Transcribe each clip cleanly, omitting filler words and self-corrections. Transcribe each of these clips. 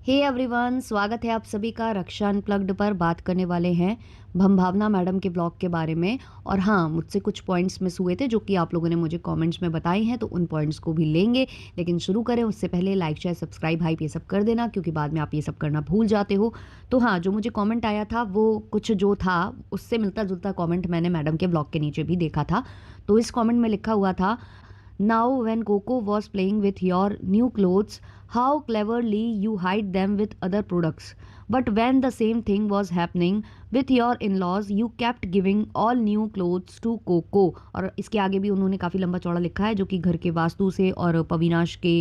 Hey everyone, स्वागत है आप सभी का रक्षा अनप्लग्ड पर। बात करने वाले हैं भंभावना मैडम के ब्लॉग के बारे में। और हाँ, मुझसे कुछ पॉइंट्स मिस हुए थे जो कि आप लोगों ने मुझे कमेंट्स में बताए हैं, तो उन पॉइंट्स को भी लेंगे। लेकिन शुरू करें उससे पहले लाइक शेयर सब्सक्राइब हाइप ये सब कर देना, क्योंकि बाद में आप ये सब करना भूल जाते हो। तो हाँ, जो मुझे कॉमेंट आया था वो कुछ जो था उससे मिलता जुलता कॉमेंट मैंने मैडम के ब्लॉग के नीचे भी देखा था। तो इस कॉमेंट में लिखा हुआ था, Now, when Coco was playing with your new clothes, how cleverly you hide them with other products. But when the same thing was happening with your in-laws, you kept giving all new clothes to Coco. और इसके आगे भी उन्होंने काफ़ी लंबा चौड़ा लिखा है, जो कि घर के वास्तु से और पविनाश के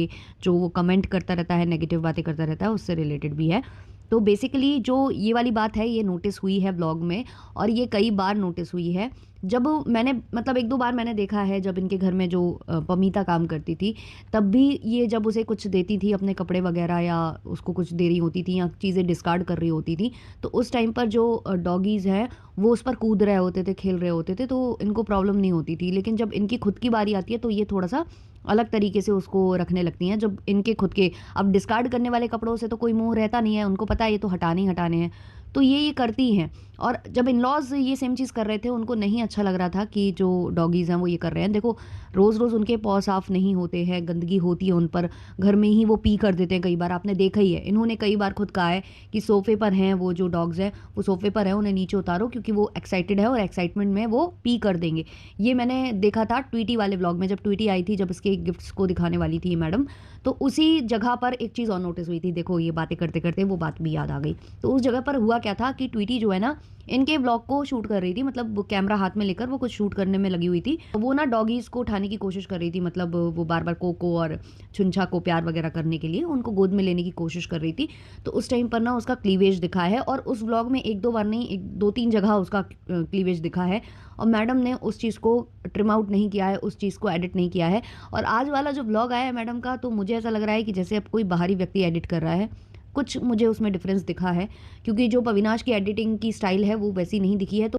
जो वो कमेंट करता रहता है, नेगेटिव बातें करता रहता है, उससे रिलेटेड भी है। तो बेसिकली जो ये वाली बात है ये नोटिस हुई है ब्लॉग में, और ये कई बार नोटिस हुई है। जब मैंने मतलब एक दो बार मैंने देखा है, जब इनके घर में जो पमीता काम करती थी, तब भी ये जब उसे कुछ देती थी अपने कपड़े वगैरह, या उसको कुछ दे रही होती थी या चीज़ें डिस्कार्ड कर रही होती थी, तो उस टाइम पर जो डॉगीज़ हैं वो उस पर कूद रहे होते थे, खेल रहे होते थे, तो इनको प्रॉब्लम नहीं होती थी। लेकिन जब इनकी खुद की बारी आती है तो ये थोड़ा सा अलग तरीके से उसको रखने लगती हैं। जब इनके खुद के अब डिस्कार्ड करने वाले कपड़ों से तो कोई मुंह रहता नहीं है, उनको पता है ये तो हटाने ही हटाने हैं, तो ये करती हैं। और जब इन लॉज ये सेम चीज़ कर रहे थे, उनको नहीं अच्छा लग रहा था कि जो डॉगीज़ हैं वो ये कर रहे हैं। देखो, रोज़ रोज़ उनके पौ साफ़ नहीं होते हैं, गंदगी होती है उन पर, घर में ही वो पी कर देते हैं। कई बार आपने देखा ही है, इन्होंने कई बार खुद कहा है कि सोफ़े पर हैं वो जो डॉग्स हैं, वो सोफ़े पर हैं, उन्हें नीचे उतारो, क्योंकि वो एक्साइटेड है और एक्साइटमेंट में वो पी कर देंगे। ये मैंने देखा था ट्वीटी वाले व्लॉग में, जब ट्वीटी आई थी, जब इसके गिफ्ट्स को दिखाने वाली थी मैडम, तो उसी जगह पर एक चीज़ और नोटिस हुई थी। देखो, ये बातें करते करते वो बात भी याद आ गई। तो उस जगह पर हुआ क्या था कि ट्वीटी जो है ना, इनके ब्लॉग को शूट कर रही थी, मतलब वो कैमरा हाथ में लेकर वो कुछ शूट करने में लगी हुई थी। वो ना डॉगीज़ को उठाने की कोशिश कर रही थी, मतलब वो बार बार कोको और छुंछा को प्यार वगैरह करने के लिए उनको गोद में लेने की कोशिश कर रही थी। तो उस टाइम पर ना उसका क्लीवेज दिखा है, और उस व्लॉग में एक दो बार नहीं, एक दो तीन जगह उसका क्लीवेज दिखा है, और मैडम ने उस चीज़ को ट्रिम आउट नहीं किया है, उस चीज़ को एडिट नहीं किया है। और आज वाला जो व्लॉग आया है मैडम का, तो मुझे ऐसा लग रहा है कि जैसे अब कोई बाहरी व्यक्ति एडिट कर रहा है, कुछ मुझे उसमें डिफरेंस दिखा है, क्योंकि जो पविनाश की एडिटिंग की स्टाइल है वो वैसी नहीं दिखी है।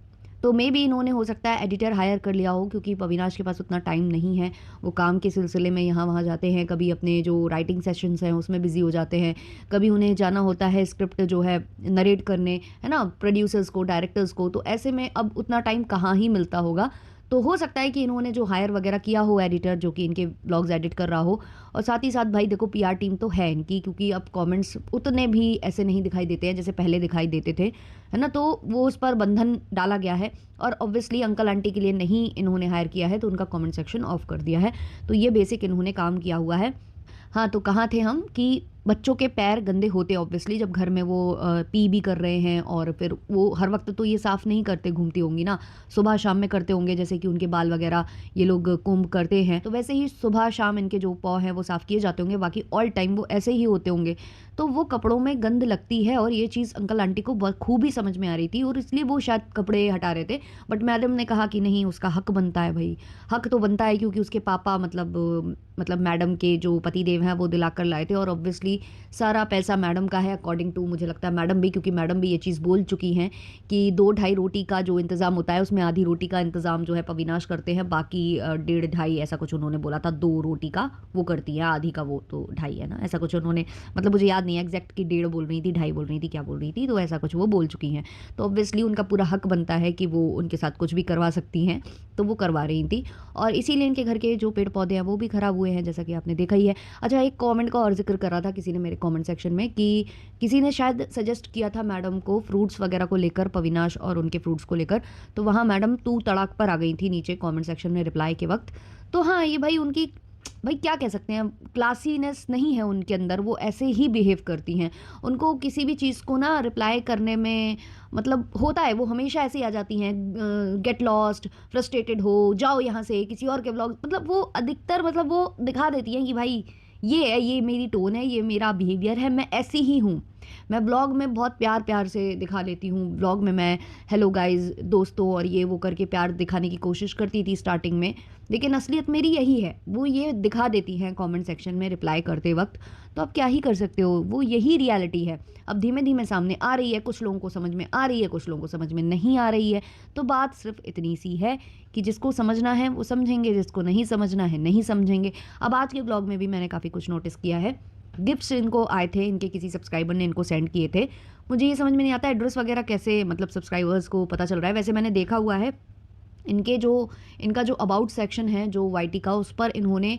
तो मे बी इन्होंने हो सकता है एडिटर हायर कर लिया हो, क्योंकि पविनाश के पास उतना टाइम नहीं है। वो काम के सिलसिले में यहाँ वहाँ जाते हैं, कभी अपने जो राइटिंग सेशंस हैं उसमें बिजी हो जाते हैं, कभी उन्हें जाना होता है स्क्रिप्ट जो है नरेट करने, है ना, प्रोड्यूसर्स को, डायरेक्टर्स को। तो ऐसे में अब उतना टाइम कहाँ ही मिलता होगा। तो हो सकता है कि इन्होंने जो हायर वगैरह किया हो एडिटर, जो कि इनके ब्लॉग्स एडिट कर रहा हो। और साथ ही साथ भाई देखो, पीआर टीम तो है इनकी, क्योंकि अब कमेंट्स उतने भी ऐसे नहीं दिखाई देते हैं जैसे पहले दिखाई देते थे, है ना। तो वो उस पर बंधन डाला गया है, और ऑब्वियसली अंकल आंटी के लिए नहीं इन्होंने हायर किया है, तो उनका कमेंट सेक्शन ऑफ कर दिया है। तो ये बेसिक इन्होंने काम किया हुआ है। हाँ, तो कहाँ थे हम कि बच्चों के पैर गंदे होते हैं ऑब्वियसली, जब घर में वो पी भी कर रहे हैं, और फिर वो हर वक्त तो ये साफ़ नहीं करते घूमती होंगी ना, सुबह शाम में करते होंगे, जैसे कि उनके बाल वगैरह ये लोग कोम्ब करते हैं, तो वैसे ही सुबह शाम इनके जो पौ हैं वो साफ़ किए जाते होंगे, बाकी ऑल टाइम वो ऐसे ही होते होंगे। तो वो कपड़ों में गंद लगती है, और ये चीज़ अंकल आंटी को बखूबी समझ में आ रही थी, और इसलिए वो शायद कपड़े हटा रहे थे। बट मैडम ने कहा कि नहीं, उसका हक बनता है भाई, हक तो बनता है, क्योंकि उसके पापा मतलब मैडम के जो पति देव हैं वो दिलाकर लाए थे, और ऑब्वियसली सारा पैसा मैडम का है अकॉर्डिंग टू, मुझे लगता है मैडम भी, क्योंकि मैडम भी ये चीज़ बोल चुकी हैं कि 2-2.5 रोटी का जो इंतज़ाम होता है उसमें आधी रोटी का इंतज़ाम जो है पविनाश करते हैं, बाकी 1.5-2.5 ऐसा कुछ उन्होंने बोला था, 2 रोटी का वो करती है, आधी का वो तो 2.5 है ना, ऐसा कुछ उन्होंने, मतलब मुझे याद नहीं है एग्जैक्ट कि 1.5 बोल रही थी, 2.5 बोल रही थी, क्या बोल रही थी, तो ऐसा कुछ वो बोल चुकी हैं। तो ऑब्वियसली उनका पूरा हक बनता है कि वो उनके साथ कुछ भी करवा सकती हैं, तो वो करवा रही थी। और इसीलिए इनके घर के जो पेड़ पौधे हैं वो भी ख़राब हुए हैं, जैसा कि आपने देखा ही है। अच्छा, एक कमेंट का और जिक्र कर रहा था किसी ने मेरे कमेंट सेक्शन में, कि किसी ने शायद सजेस्ट किया था मैडम को फ्रूट्स वगैरह को लेकर, पविनाश और उनके फ्रूट्स को लेकर, तो वहाँ मैडम तू तड़ाक पर आ गई थी नीचे कमेंट सेक्शन में रिप्लाई के वक्त। तो हाँ, ये भाई उनकी, भाई क्या कह सकते हैं, क्लासीनेस नहीं है उनके अंदर, वो ऐसे ही बिहेव करती हैं। उनको किसी भी चीज़ को ना रिप्लाई करने में मतलब होता है, वो हमेशा ऐसे ही आ जाती हैं, गेट लॉस्ट, फ्रस्ट्रेटेड हो जाओ यहाँ से, किसी और के ब्लॉग, मतलब वो अधिकतर मतलब वो दिखा देती हैं कि भाई ये है, ये मेरी टोन है, ये मेरा बिहेवियर है, मैं ऐसी ही हूँ। मैं ब्लॉग में बहुत प्यार प्यार से दिखा लेती हूँ, ब्लॉग में मैं हेलो गाइस, दोस्तों, और ये वो करके प्यार दिखाने की कोशिश करती थी स्टार्टिंग में, लेकिन असलियत मेरी यही है, वो ये दिखा देती हैं कमेंट सेक्शन में रिप्लाई करते वक्त। तो आप क्या ही कर सकते हो, वो यही रियलिटी है। अब धीमे धीमे सामने आ रही है, कुछ लोगों को समझ में आ रही है, कुछ लोगों को समझ में नहीं आ रही है। तो बात सिर्फ इतनी सी है कि जिसको समझना है वो समझेंगे, जिसको नहीं समझना है नहीं समझेंगे। अब आज के ब्लॉग में भी मैंने काफ़ी कुछ नोटिस किया है गिफ्ट्स इनको आए थे, इनके किसी सब्सक्राइबर ने इनको सेंड किए थे। मुझे ये समझ में नहीं आता एड्रेस वगैरह कैसे मतलब सब्सक्राइबर्स को पता चल रहा है। वैसे मैंने देखा हुआ है इनका जो अबाउट सेक्शन है जो वाईटी का, उस पर इन्होंने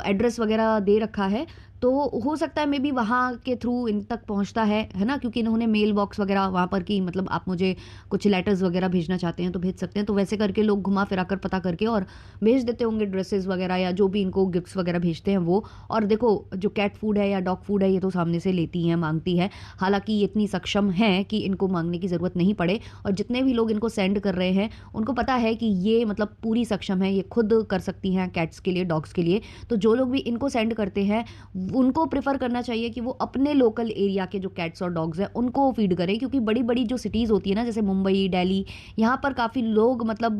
एड्रेस वगैरह दे रखा है। तो हो सकता है मे बी वहाँ के थ्रू इन तक पहुँचता है ना, क्योंकि इन्होंने मेल बॉक्स वगैरह वहाँ पर कि मतलब आप मुझे कुछ लेटर्स वगैरह भेजना चाहते हैं तो भेज सकते हैं। तो वैसे करके लोग घुमा फिरा कर पता करके और भेज देते होंगे ड्रेसेस वगैरह या जो भी इनको गिफ्ट्स वगैरह भेजते हैं वो। और देखो जो कैट फूड है या डॉग फूड है ये तो सामने से लेती हैं, मांगती है। हालांकि ये इतनी सक्षम है कि इनको मांगने की ज़रूरत नहीं पड़े, और जितने भी लोग इनको सेंड कर रहे हैं उनको पता है कि ये मतलब पूरी सक्षम है, ये खुद कर सकती हैं कैट्स के लिए, डॉग्स के लिए। तो जो लोग भी इनको सेंड करते हैं उनको प्रेफर करना चाहिए कि वो अपने लोकल एरिया के जो कैट्स और डॉग्स हैं उनको फीड करें, क्योंकि बड़ी बड़ी जो सिटीज़ होती है ना, जैसे मुंबई, दिल्ली, यहाँ पर काफ़ी लोग मतलब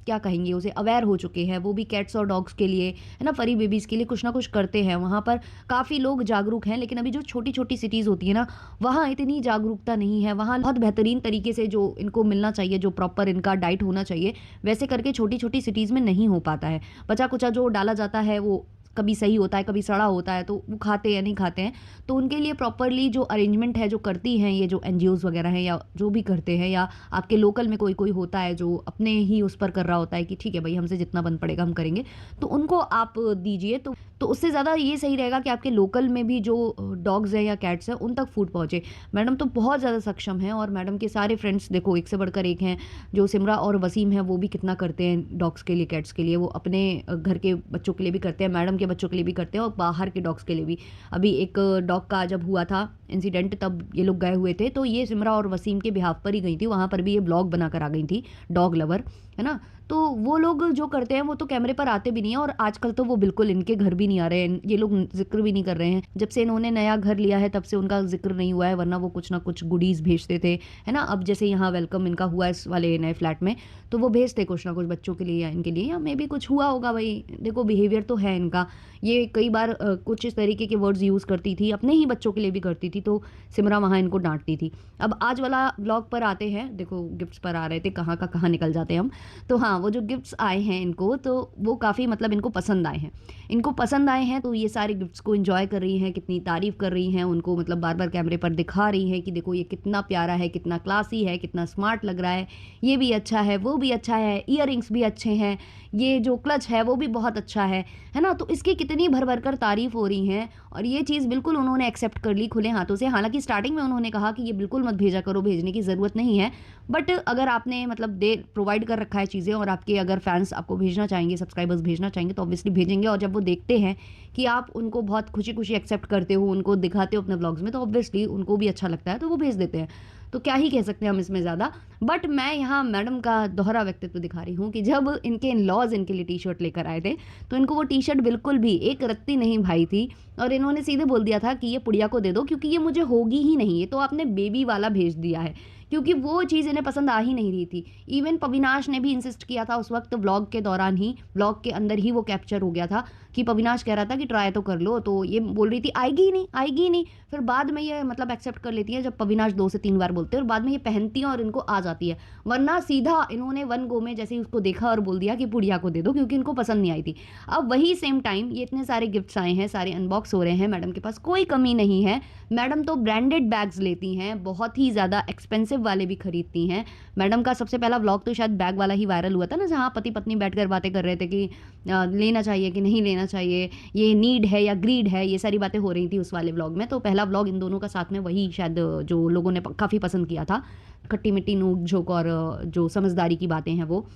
क्या कहेंगे उसे, अवेयर हो चुके हैं। वो भी कैट्स और डॉग्स के लिए है ना, फरी बेबीज़ के लिए कुछ ना कुछ करते हैं। वहाँ पर काफ़ी लोग जागरूक हैं, लेकिन अभी जो छोटी छोटी सिटीज़ होती है ना, वहाँ इतनी जागरूकता नहीं है। वहाँ बहुत बेहतरीन तरीके से जो इनको मिलना चाहिए, जो प्रॉपर इनका डाइट होना चाहिए, वैसे करके छोटी छोटी सिटीज़ में नहीं हो पाता है। बचा कुचा जो डाला जाता है वो कभी सही होता है, कभी सड़ा होता है, तो वो खाते या नहीं खाते हैं। तो उनके लिए प्रॉपरली जो अरेंजमेंट है जो करती हैं ये जो एनजीओज़ वगैरह हैं या जो भी करते हैं, या आपके लोकल में कोई कोई होता है जो अपने ही उस पर कर रहा होता है कि ठीक है भाई हमसे जितना बन पड़ेगा हम करेंगे, तो उनको आप दीजिए। तो उससे ज़्यादा ये सही रहेगा कि आपके लोकल में भी जो डॉग्स हैं या कैट्स हैं उन तक फूड पहुँचे। मैडम तो बहुत ज़्यादा सक्षम है, और मैडम के सारे फ्रेंड्स देखो एक से बढ़कर एक हैं। जो सिमरा और वसीम है वो भी कितना करते हैं डॉग्स के लिए, कैट्स के लिए। वो अपने घर के बच्चों के लिए भी करते हैं, मैडम के बच्चों के लिए भी करते हैं, और बाहर के डॉग्स के लिए भी। अभी एक डॉग का जब हुआ था इंसिडेंट तब ये लोग गए हुए थे, तो ये सिमरा और वसीम के बिहाफ पर ही गई थी, वहाँ पर भी ये ब्लॉग बनाकर आ गई थी, डॉग लवर है ना। तो वो लोग जो करते हैं वो तो कैमरे पर आते भी नहीं है, और आजकल तो वो बिल्कुल इनके घर भी नहीं आ रहे हैं, ये लोग जिक्र भी नहीं कर रहे हैं। जब से इन्होंने नया घर लिया है तब से उनका जिक्र नहीं हुआ है, वरना वो कुछ ना कुछ गुडीज़ भेजते थे है ना। अब जैसे यहाँ वेलकम इनका हुआ इस वाले नए फ्लैट में, तो वो भेजते कुछ ना कुछ बच्चों के लिए या इनके लिए, या मे भी कुछ हुआ होगा। भाई देखो बिहेवियर तो है इनका। ये कई बार कुछ इस तरीके के वर्ड्स यूज़ करती थी, अपने ही बच्चों के लिए भी करती थी, तो सिमरा वहाँ इनको डांटती थी। अब आज वाला ब्लॉग पर आते हैं, देखो गिफ्ट्स पर आ रहे थे, कहाँ का कहाँ निकल जाते हैं हम। तो हाँ, वो जो गिफ्ट्स आए हैं इनको, तो वो काफ़ी मतलब इनको पसंद आए हैं। इनको पसंद आए हैं तो ये सारे गिफ्ट्स को एंजॉय कर रही हैं, कितनी तारीफ़ कर रही हैं उनको, मतलब बार बार कैमरे पर दिखा रही हैं कि देखो ये कितना प्यारा है, कितना क्लासी है, कितना स्मार्ट लग रहा है, ये भी अच्छा है, वो भी अच्छा है, ईयरिंग्स भी अच्छे हैं, ये जो क्लच है वो भी बहुत अच्छा है ना। तो इसकी कितनी भर भर कर तारीफ़ हो रही हैं, और ये चीज़ बिल्कुल उन्होंने एक्सेप्ट कर ली खुले हाथों से। हालांकि स्टार्टिंग में उन्होंने कहा कि ये बिल्कुल मत भेजा करो, भेजने की ज़रूरत नहीं है, बट अगर आपने मतलब दे प्रोवाइड कर रखा है चीज़ें, और आपके अगर फैंस आपको भेजना चाहेंगे, सब्सक्राइबर्स भेजना चाहेंगे, तो ऑब्वियसली भेजेंगे। और जब वो देखते हैं कि आप उनको बहुत खुशी खुशी एक्सेप्ट करते हो, उनको दिखाते हो अपने ब्लॉग्स में, तो ऑब्वियसली उनको भी अच्छा लगता है, तो वो भेज देते हैं। तो क्या ही कह सकते हैं हम इसमें ज़्यादा। बट मैं यहाँ मैडम का दोहरा व्यक्तित्व दिखा रही हूँ कि जब इनके इन लॉज इनके लिए टी शर्ट लेकर आए थे, तो इनको वो टी शर्ट बिल्कुल भी एक रत्ती नहीं भाई थी, और इन्होंने सीधे बोल दिया था कि ये पुड़िया को दे दो, क्योंकि ये मुझे होगी ही नहीं, ये तो आपने बेबी वाला भेज दिया है, क्योंकि वो चीज़ इन्हें पसंद आ ही नहीं रही थी। इवन पविनाश ने भी इंसिस्ट किया था उस वक्त, व्लॉग के दौरान ही, व्लॉग के अंदर ही वो कैप्चर हो गया था कि पविनाश कह रहा था कि ट्राई तो कर लो, तो ये बोल रही थी आएगी ही नहीं, आएगी ही नहीं। फिर बाद में ये मतलब एक्सेप्ट कर लेती है जब पविनाश 2 से 3 बार बोलते हैं, और बाद में ये पहनती है और इनको आ जाती है। वरना सीधा इन्होंने वन गो में जैसे ही उसको देखा और बोल दिया कि पुड़िया को दे दो, क्योंकि इनको पसंद नहीं आई थी। अब वही सेम टाइम ये इतने सारे गिफ्ट्स आए हैं, सारे अनबॉक्स हो रहे हैं, मैडम के पास कोई कमी नहीं है। मैडम तो ब्रांडेड बैग्स लेती हैं, बहुत ही ज़्यादा एक्सपेंसिव वाले भी खरीदती हैं। मैडम का सबसे पहला व्लॉग तो शायद बैग वाला ही वायरल हुआ था ना, जहाँ पति पत्नी बैठकर बातें कर रहे थे कि लेना चाहिए कि नहीं लेना चाहिए, ये नीड है या ग्रीड है, ये सारी बातें हो रही थी उस वाले व्लॉग में। तो पहला व्लॉग इन दोनों का साथ में वही शायद जो लोगों ने काफ़ी पसंद किया था, खट्टी मिट्टी नोक झोंक और जो समझदारी की बातें हैं वो।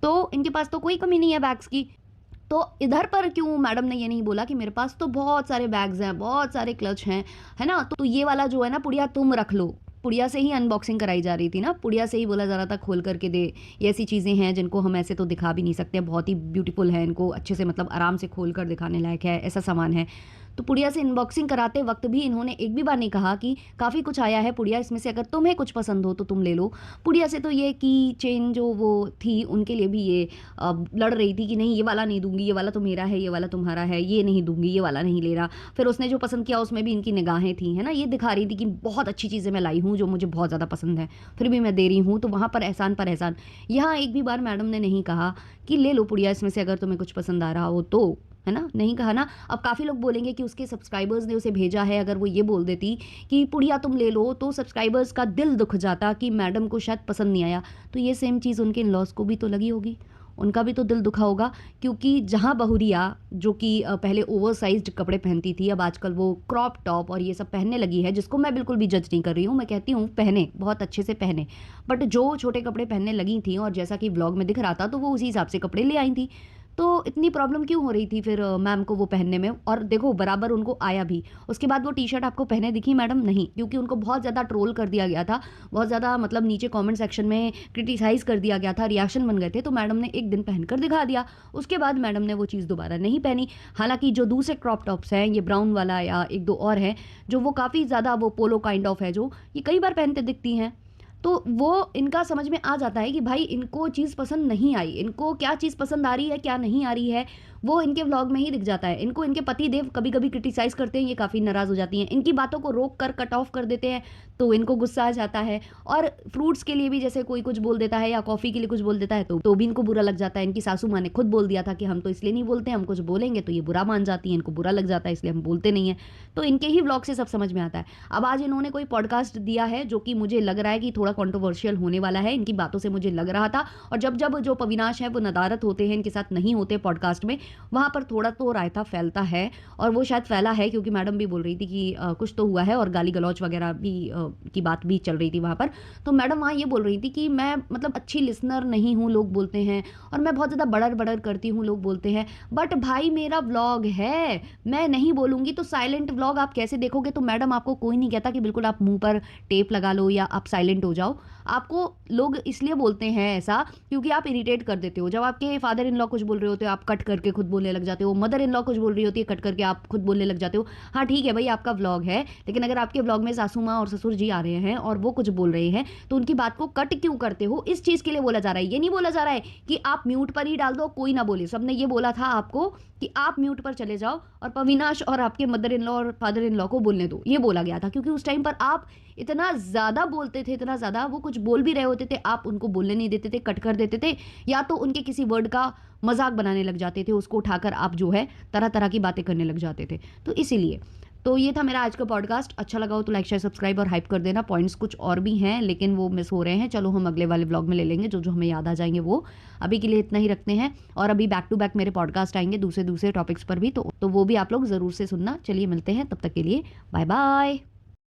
तो इनके पास तो कोई कमी नहीं है बैग्स की। तो इधर पर क्यों मैडम ने ये नहीं बोला कि मेरे पास तो बहुत सारे बैग्स हैं, बहुत सारे क्लच हैं, है ना। तो ये वाला जो है ना पुड़िया तुम रख लो, पुड़िया से ही अनबॉक्सिंग कराई जा रही थी ना, पुड़िया से ही बोला जा रहा था खोल करके दे। ये ऐसी चीज़ें हैं जिनको हम ऐसे तो दिखा भी नहीं सकते, बहुत ही ब्यूटीफुल है, इनको अच्छे से मतलब आराम से खोल कर दिखाने लायक है, ऐसा सामान है। तो पुड़िया से अनबॉक्सिंग कराते वक्त भी इन्होंने एक भी बार नहीं कहा कि काफ़ी कुछ आया है पुड़िया, इसमें से अगर तुम्हें कुछ पसंद हो तो तुम ले लो। पुड़िया से तो ये की चेन जो वो थी उनके लिए भी ये लड़ रही थी कि नहीं ये वाला नहीं दूंगी, ये वाला तो मेरा है, ये वाला तुम्हारा है, ये नहीं दूंगी, ये वाला नहीं ले रहा। फिर उसने जो पसंद किया उसमें भी इनकी निगाहें थी, है ना, ये दिखा रही थी कि बहुत अच्छी चीज़ें मैं लाई हूँ जो मुझे बहुत ज़्यादा पसंद है, फिर भी मैं दे रही हूँ। तो वहाँ पर एहसान पर एहसान। यहाँ एक भी बार मैडम ने नहीं कहा कि ले लो पुड़िया इसमें से अगर तुम्हें कुछ पसंद आ रहा हो तो। है ना, नहीं कहा ना। अब काफ़ी लोग बोलेंगे कि उसके सब्सक्राइबर्स ने उसे भेजा है, अगर वो ये बोल देती कि पुड़िया तुम ले लो, तो सब्सक्राइबर्स का दिल दुख जाता कि मैडम को शायद पसंद नहीं आया। तो ये सेम चीज़ उनके इन लॉज को भी तो लगी होगी, उनका भी तो दिल दुखा होगा। क्योंकि जहाँ बहुरिया जो कि पहले ओवरसाइज्ड कपड़े पहनती थी, अब आजकल वो क्रॉप टॉप और ये सब पहनने लगी है, जिसको मैं बिल्कुल भी जज नहीं कर रही हूँ, मैं कहती हूँ पहने, बहुत अच्छे से पहने। बट जो छोटे कपड़े पहनने लगी थी और जैसा कि व्लॉग में दिख रहा था, तो वो उसी हिसाब से कपड़े ले आई थी। तो इतनी प्रॉब्लम क्यों हो रही थी फिर मैम को वो पहनने में? और देखो बराबर उनको आया भी। उसके बाद वो टी शर्ट आपको पहने दिखी मैडम? नहीं, क्योंकि उनको बहुत ज़्यादा ट्रोल कर दिया गया था, बहुत ज़्यादा मतलब नीचे कमेंट सेक्शन में क्रिटिसाइज़ कर दिया गया था, रिएक्शन बन गए थे। तो मैडम ने एक दिन पहनकर दिखा दिया, उसके बाद मैडम ने वो चीज़ दोबारा नहीं पहनी। हालांकि जो दूसरे क्रॉप टॉप्स हैं, ये ब्राउन वाला या एक दो और हैं, जो वो काफ़ी ज़्यादा वो पोलो काइंड ऑफ है, जो ये कई बार पहनते दिखती हैं। तो वो इनका समझ में आ जाता है कि भाई इनको चीज़ पसंद नहीं आई, इनको क्या चीज़ पसंद आ रही है क्या नहीं आ रही है, वो इनके व्लॉग में ही दिख जाता है। इनको इनके पति देव कभी कभी क्रिटिसाइज़ करते हैं, ये काफ़ी नाराज़ हो जाती हैं, इनकी बातों को रोक कर कट ऑफ कर देते हैं, तो इनको गुस्सा आ जाता है। और फ्रूट्स के लिए भी जैसे कोई कुछ बोल देता है या कॉफ़ी के लिए कुछ बोल देता है, तो भी इनको बुरा लग जाता है। इनकी सासू माँ ने खुद बोल दिया था कि हम तो इसलिए नहीं बोलते, हम कुछ बोलेंगे तो ये बुरा मान जाती हैं, इनको बुरा लग जाता है, इसलिए हम बोलते नहीं हैं। तो इनके ही व्लॉग से सब समझ में आता है। अब आज इन्होंने कोई पॉडकास्ट दिया है जो कि मुझे लग रहा है कि थोड़ा कंट्रोवर्शियल होने वाला है, इनकी बातों से मुझे लग रहा था। और जब जब जो अविनाश है वो नदारत होते हैं, इनके साथ नहीं होते पॉडकास्ट में, वहाँ पर थोड़ा तो रायता फैलता है। और वो शायद फैला है क्योंकि मैडम भी बोल रही थी कि कुछ तो हुआ है, और गाली गलौज वगैरह भी की बात भी चल रही थी वहाँ पर। तो मैडम वहाँ ये बोल रही थी कि मैं मतलब अच्छी लिसनर नहीं हूँ, लोग बोलते हैं, और मैं बहुत ज़्यादा बड़र बड़र करती हूँ, लोग बोलते हैं, बट भाई मेरा व्लॉग है, मैं नहीं बोलूँगी तो साइलेंट व्लॉग आप कैसे देखोगे? तो मैडम आपको कोई नहीं कहता कि बिल्कुल आप मुंह पर टेप लगा लो या आप साइलेंट हो जाओ। आपको लोग इसलिए बोलते हैं ऐसा क्योंकि आप इरिटेट कर देते हो। जब आपके फादर इन लॉ कुछ बोल रहे होते हो, आप कट करके खुद बोलने लग जाते हो, मदर इन लॉ कुछ बोल रही होती है, कट करके आप खुद बोलने लग जाते हो। हाँ ठीक है भाई, आपका व्लॉग है, लेकिन अगर आपके व्लॉग में सासू माँ और ससुर जी आ रहे हैं और वो कुछ बोल रहे हैं, तो उनकी बात को कट क्यों करते हो? इस चीज़ के लिए बोला जा रहा है। ये नहीं बोला जा रहा है कि आप म्यूट पर ही डाल दो, कोई ना बोले। सबने ये बोला था आपको कि आप म्यूट पर चले जाओ और अविनाश और आपके मदर इन लॉ और फादर इन लॉ को बोलने दो, ये बोला गया था। क्योंकि उस टाइम पर आप इतना ज़्यादा बोलते थे, इतना ज़्यादा, वो कुछ बोल भी रहे होते थे, आप उनको बोलने नहीं देते थे, कट कर देते थे, या तो उनके किसी वर्ड का मजाक बनाने लग जाते थे, उसको उठाकर आप जो है तरह तरह की बातें करने लग जाते थे। तो इसीलिए तो ये था मेरा आज का पॉडकास्ट। अच्छा लगा हो तो लाइक शेयर सब्सक्राइब और हाइप कर देना। पॉइंट्स कुछ और भी हैं लेकिन वो मिस हो रहे हैं, चलो हम अगले वाले व्लॉग में ले लेंगे, जो जो हमें याद आ जाएंगे वो। अभी के लिए इतना ही रखते हैं, और अभी बैक टू बैक मेरे पॉडकास्ट आएंगे दूसरे दूसरे टॉपिक्स पर भी, तो वो भी आप लोग ज़रूर से सुनना। चलिए मिलते हैं, तब तक के लिए बाय बाय।